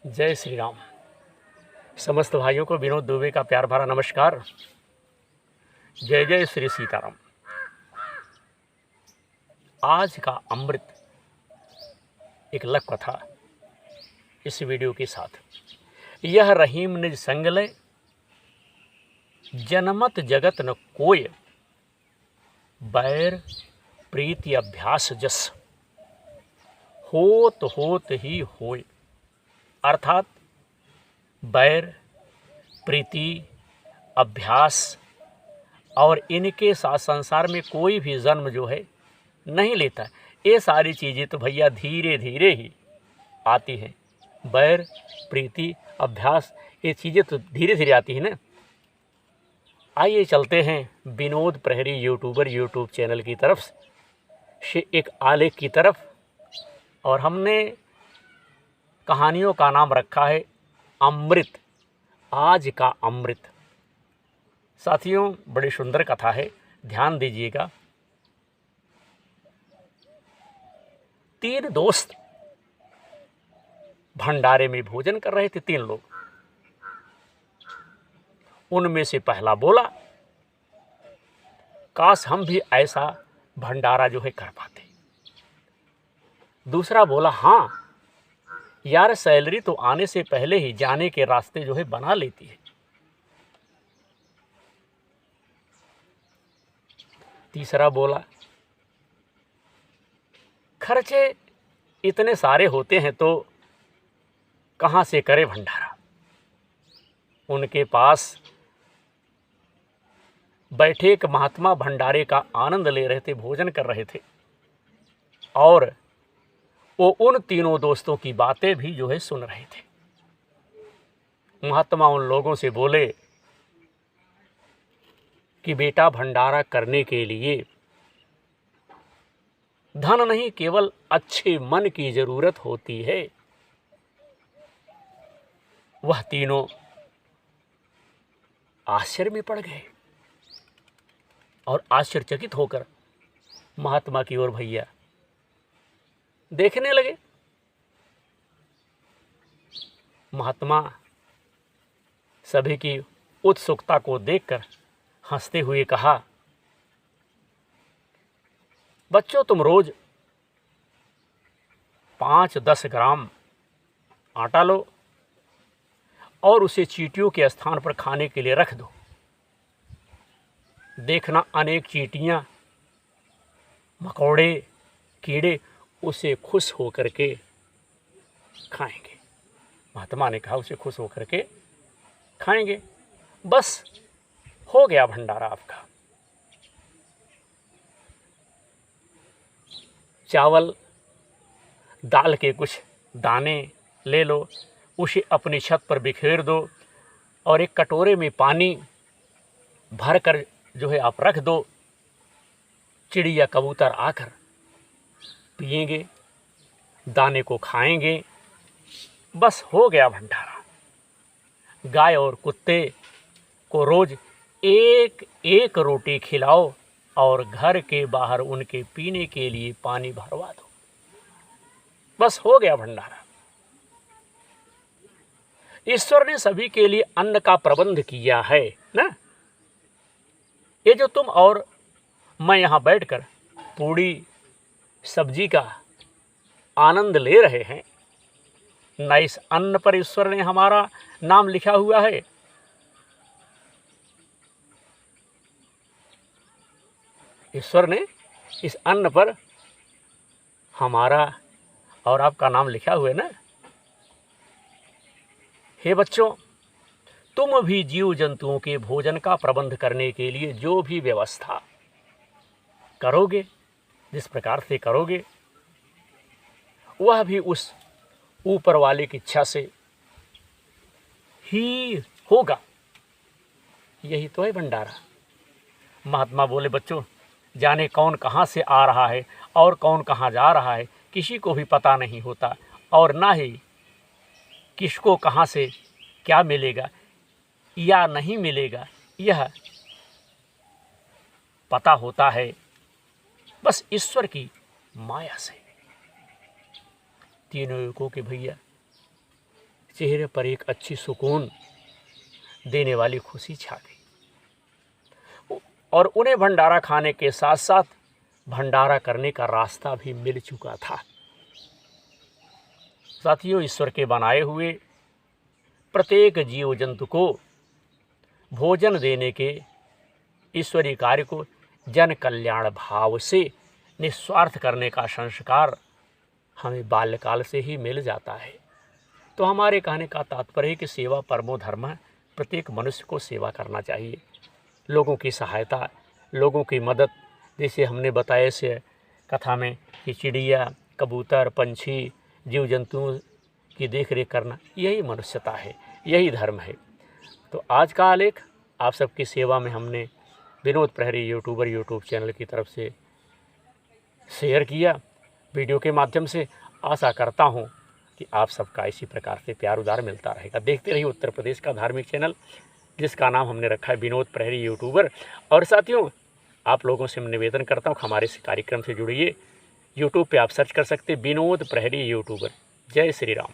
जय श्री राम। समस्त भाइयों को विनोद दुबे का प्यार भरा नमस्कार। जय जय श्री सीताराम। आज का अमृत एक लघु कथा इस वीडियो के साथ। यह रहीम निज संग लय, जनमत जगत न कोय, बैर प्रीति अभ्यास जस, होत ही होय। अर्थात बैर प्रीति अभ्यास और इनके साथ संसार में कोई भी जन्म जो है नहीं लेता। ये सारी चीज़ें तो भैया धीरे धीरे ही आती हैं। बैर प्रीति अभ्यास ये चीज़ें तो धीरे धीरे आती हैं ना। आइए चलते हैं विनोद प्रहरी यूट्यूब चैनल की तरफ से एक आलेख की तरफ। और हमने कहानियों का नाम रखा है अमृत, आज का अमृत। साथियों, बड़ी सुंदर कथा है, ध्यान दीजिएगा। 3 दोस्त भंडारे में भोजन कर रहे थे, 3 लोग। उनमें से पहला बोला, काश हम भी ऐसा भंडारा जो है कर पाते। दूसरा बोला, हाँ यार, सैलरी तो आने से पहले ही जाने के रास्ते जो है बना लेती है। तीसरा बोला, खर्चे इतने सारे होते हैं तो कहाँ से करे भंडारा। उनके पास बैठे एक महात्मा भंडारे का आनंद ले रहे थे, भोजन कर रहे थे। और वो उन तीनों दोस्तों की बातें भी जो है सुन रहे थे। महात्मा उन लोगों से बोले कि बेटा, भंडारा करने के लिए धन नहीं, केवल अच्छे मन की जरूरत होती है। वह तीनों आश्चर्य में पड़ गए और आश्चर्यचकित होकर महात्मा की ओर भैया देखने लगे। महात्मा सभी की उत्सुकता को देखकर हंसते हुए कहा, बच्चों, तुम रोज 5-10 ग्राम आटा लो और उसे चींटियों के स्थान पर खाने के लिए रख दो। देखना, अनेक चींटियां, मकोड़े, कीड़े उसे खुश होकर के खाएंगे। महात्मा ने कहा, उसे खुश होकर के खाएंगे। बस हो गया भंडारा आपका। चावल दाल के कुछ दाने ले लो, उसे अपनी छत पर बिखेर दो और एक कटोरे में पानी भर कर जो है आप रख दो। चिड़िया कबूतर आकर पिएंगे, दाने को खाएंगे। बस हो गया भंडारा। गाय और कुत्ते को रोज एक एक रोटी खिलाओ और घर के बाहर उनके पीने के लिए पानी भरवा दो। बस हो गया भंडारा। ईश्वर ने सभी के लिए अन्न का प्रबंध किया है ना। ये जो तुम और मैं यहाँ बैठकर पूरी सब्जी का आनंद ले रहे हैं ना, इस अन्न पर ईश्वर ने हमारा नाम लिखा हुआ है। ईश्वर ने इस अन्न पर हमारा और आपका नाम लिखा हुआ है ना। हे बच्चों, तुम भी जीव जंतुओं के भोजन का प्रबंध करने के लिए जो भी व्यवस्था करोगे, जिस प्रकार से करोगे, वह भी उस ऊपर वाले की इच्छा से ही होगा। यही तो है भंडारा। महात्मा बोले, बच्चों, जाने कौन कहाँ से आ रहा है और कौन कहाँ जा रहा है, किसी को भी पता नहीं होता। और ना ही किसको कहाँ से क्या मिलेगा या नहीं मिलेगा, यह पता होता है बस ईश्वर की माया से। तीनों युगों के भैया चेहरे पर एक अच्छी सुकून देने वाली खुशी छा गई और उन्हें भंडारा खाने के साथ साथ भंडारा करने का रास्ता भी मिल चुका था। साथियों, ईश्वर के बनाए हुए प्रत्येक जीव जंतु को भोजन देने के ईश्वरीय कार्य को जन कल्याण भाव से निस्वार्थ करने का संस्कार हमें बाल्यकाल से ही मिल जाता है। तो हमारे कहने का तात्पर्य है कि सेवा परमो धर्म है। प्रत्येक मनुष्य को सेवा करना चाहिए, लोगों की सहायता, लोगों की मदद, जैसे हमने बताया से कथा में कि चिड़िया, कबूतर, पंछी, जीव जंतुओं की देख रेख करना, यही मनुष्यता है, यही धर्म है। तो आज का आलेख आप सबकी सेवा में हमने विनोद प्रहरी यूट्यूब चैनल की तरफ से शेयर किया वीडियो के माध्यम से। आशा करता हूँ कि आप सबका इसी प्रकार से प्यार उदार मिलता रहेगा। देखते रहिए उत्तर प्रदेश का धार्मिक चैनल, जिसका नाम हमने रखा है विनोद प्रहरी यूट्यूबर। और साथियों, आप लोगों से मैं निवेदन करता हूँ हमारे इस कार्यक्रम से जुड़िए। यूट्यूब पे आप सर्च कर सकते हैं विनोद प्रहरी यूट्यूबर। जय श्री राम।